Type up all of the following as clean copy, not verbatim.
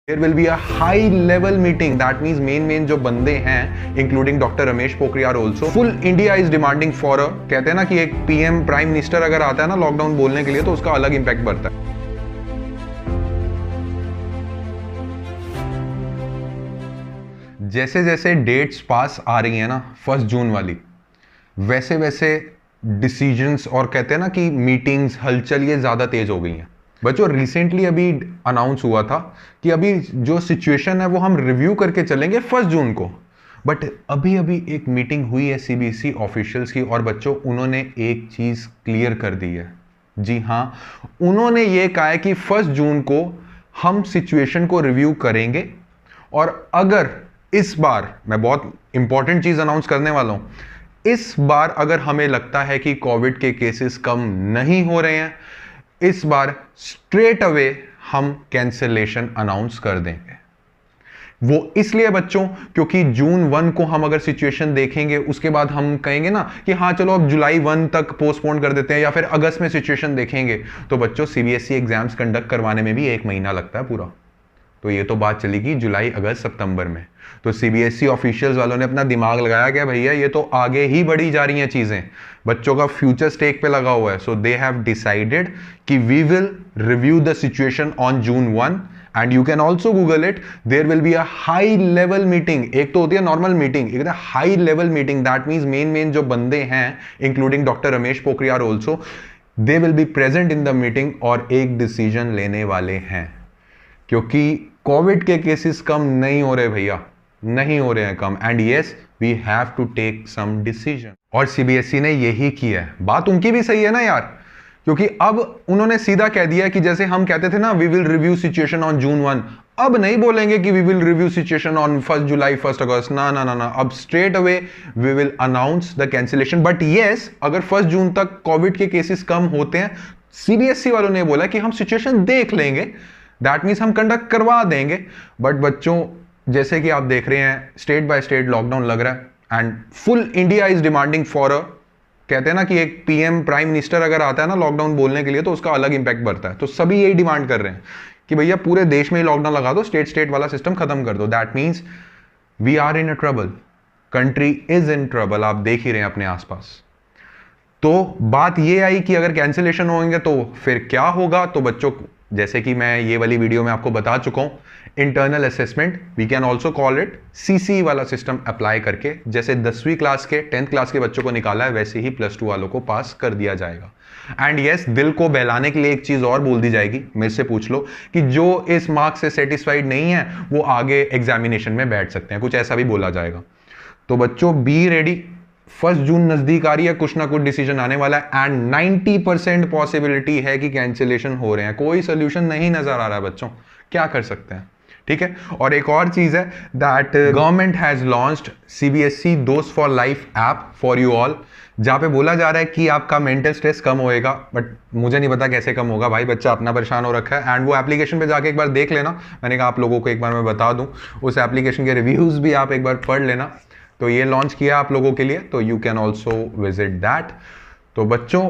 There will be a high level meeting. That means main जो बंदे हैं including Dr. Ramesh Pokhriyal also. Full India is demanding for a, कहते हैं ना कि एक PM प्राइम मिनिस्टर अगर आता है ना लॉकडाउन बोलने के लिए तो उसका अलग इंपैक्ट बढ़ता है। जैसे जैसे डेट्स पास आ रही है ना 1 जून वाली, वैसे वैसे डिसीजंस और कहते हैं ना कि मीटिंग्स हलचल ये ज़्यादा तेज हो गई हैं। बच्चों रिसेंटली अभी अनाउंस हुआ था कि अभी जो सिचुएशन है वो हम रिव्यू करके चलेंगे 1 जून को। बट अभी अभी एक मीटिंग हुई है CBSE ऑफिशियल्स की और बच्चों उन्होंने एक चीज़ क्लियर कर दी है। जी हाँ, उन्होंने ये कहा है कि 1 जून को हम सिचुएशन को रिव्यू करेंगे और अगर इस बार, मैं बहुत इंपॉर्टेंट चीज़ अनाउंस करने वाला हूँ, इस बार अगर हमें लगता है कि कोविड के केसेस कम नहीं हो रहे हैं, इस बार स्ट्रेट अवे हम कैंसिलेशन अनाउंस कर देंगे। वो इसलिए बच्चों क्योंकि जून 1 को हम अगर सिचुएशन देखेंगे उसके बाद हम कहेंगे ना कि हाँ चलो अब जुलाई 1 तक पोस्टपोन कर देते हैं या फिर अगस्त में सिचुएशन देखेंगे, तो बच्चों CBSE एग्जाम्स कंडक्ट करवाने में भी 1 महीना लगता है पूरा। तो ये तो बात चलेगी जुलाई अगस्त सितंबर में। तो CBSE ऑफिशियल्स वालों ने अपना दिमाग लगाया कि भैया ये तो आगे ही बढ़ी जा रही हैं चीजें, बच्चों का फ्यूचर स्टेक पे लगा हुआ है। सो दे हैव डिसाइडेड कि we will review the situation on June 1 and you can also Google it. There will be a high level meeting. एक तो होती है नॉर्मल मीटिंग, एक high level meeting. That means main जो बंदे हैं including doctor Ramesh Pokhriyal also, they will be present in the meeting और एक डिसीजन लेने वाले हैं। क्योंकि कोविड के केसेस कम नहीं हो रहे भैया, नहीं हो रहे हैं कम, and yes we have to take some decision. और CBSE ने यही किया है। बात उनकी भी सही है ना यार, क्योंकि अब उन्होंने सीधा कह दिया कि जैसे हम कहते थे ना we will review situation on June 1, अब नहीं बोलेंगे कि we will review situation on 1 जुलाई 1 अगस्त। ना ना ना ना, अब straight away we will announce the cancellation. But yes, अगर 1 जून तक कोविड के केसेस कम होते हैं, CBSE वालों ने बोला कि हम सिचुएशन देख लेंगे, दैट मीन्स हम कंडक्ट करवा देंगे। बट बच्चों जैसे कि आप देख रहे हैं स्टेट बाय स्टेट लॉकडाउन लग रहा है and full India is demanding for a, कहते हैं ना कि एक PM प्राइम मिनिस्टर अगर आता है ना लॉकडाउन बोलने के लिए तो उसका अलग इंपैक्ट बढ़ता है। तो सभी यही डिमांड कर रहे हैं कि भैया पूरे देश में ही लॉकडाउन लगा दो, स्टेट वाला सिस्टम खत्म कर दो। That means we are in a trouble, country is in trouble. आप देख ही रहे हैं अपने आसपास। तो बात ये आई कि अगर कैंसिलेशन होंगे तो फिर क्या होगा। तो बच्चों जैसे कि मैं ये वाली वीडियो में आपको बता चुका हूं, internal assessment, we can also call it CCE वाला सिस्टम अप्लाई करके जैसे 10वीं क्लास के 10th क्लास के बच्चों को निकाला है वैसे ही +2 वालों को पास कर दिया जाएगा। एंड यस, दिल को बहलाने के लिए एक चीज और बोल दी जाएगी, मेरे से पूछ लो कि जो इस मार्क्स से सेटिस्फाइड नहीं है वो आगे एग्जामिनेशन में बैठ सकते हैं, कुछ ऐसा भी बोला जाएगा। तो बच्चों बी रेडी, 1 जून नजदीक आ रही है, कुछ ना कुछ डिसीजन आने वाला है एंड 90% पॉसिबिलिटी है कि कैंसिलेशन हो रहे हैं। कोई सोल्यूशन नहीं नजर आ रहा है बच्चों, क्या कर सकते हैं, ठीक है। और एक और चीज है that government has launched CBSE दोस्त for life app for you all, जहां पे बोला जा रहा है कि आपका मेंटल स्ट्रेस कम होएगा। बट मुझे नहीं पता कैसे कम होगा भाई, बच्चा अपना परेशान हो रखा है। एंड वो एप्लीकेशन पे जाके एक बार देख लेना, मैंने कहा आप लोगों को एक बार मैं बता दूं, उस एप्लीकेशन के रिव्यूज भी आप एक बार पढ़ लेना। तो ये लॉन्च किया आप लोगों के लिए, तो you can also visit that. तो बच्चों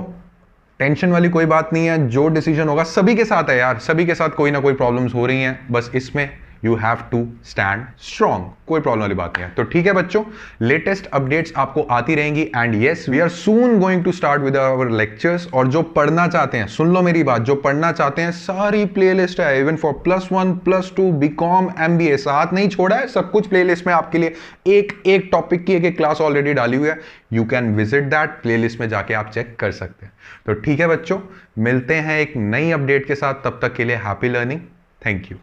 टेंशन वाली कोई बात नहीं है, जो डिसीजन होगा सभी के साथ है यार, सभी के साथ कोई ना कोई प्रॉब्लम्स हो रही हैं, बस इसमें you have to stand strong, कोई प्रॉब्लम वाली बात नहीं है। तो ठीक है बच्चों, लेटेस्ट अपडेट्स आपको आती रहेंगी and yes we are soon going to start with our lectures. और जो पढ़ना चाहते हैं, सुन लो मेरी बात, जो पढ़ना चाहते हैं सारी प्लेलिस्ट है, इवन फॉर +1 +2 BCom MBA, साथ नहीं छोड़ा है, सब कुछ प्लेलिस्ट में आपके लिए एक टॉपिक की एक क्लास ऑलरेडी डाली हुई है। You can visit that, playlist में जाके आप चेक कर सकते हैं। तो ठीक है बच्चों, मिलते हैं एक नई अपडेट के साथ, तब तक के लिए हैप्पी लर्निंग, थैंक यू।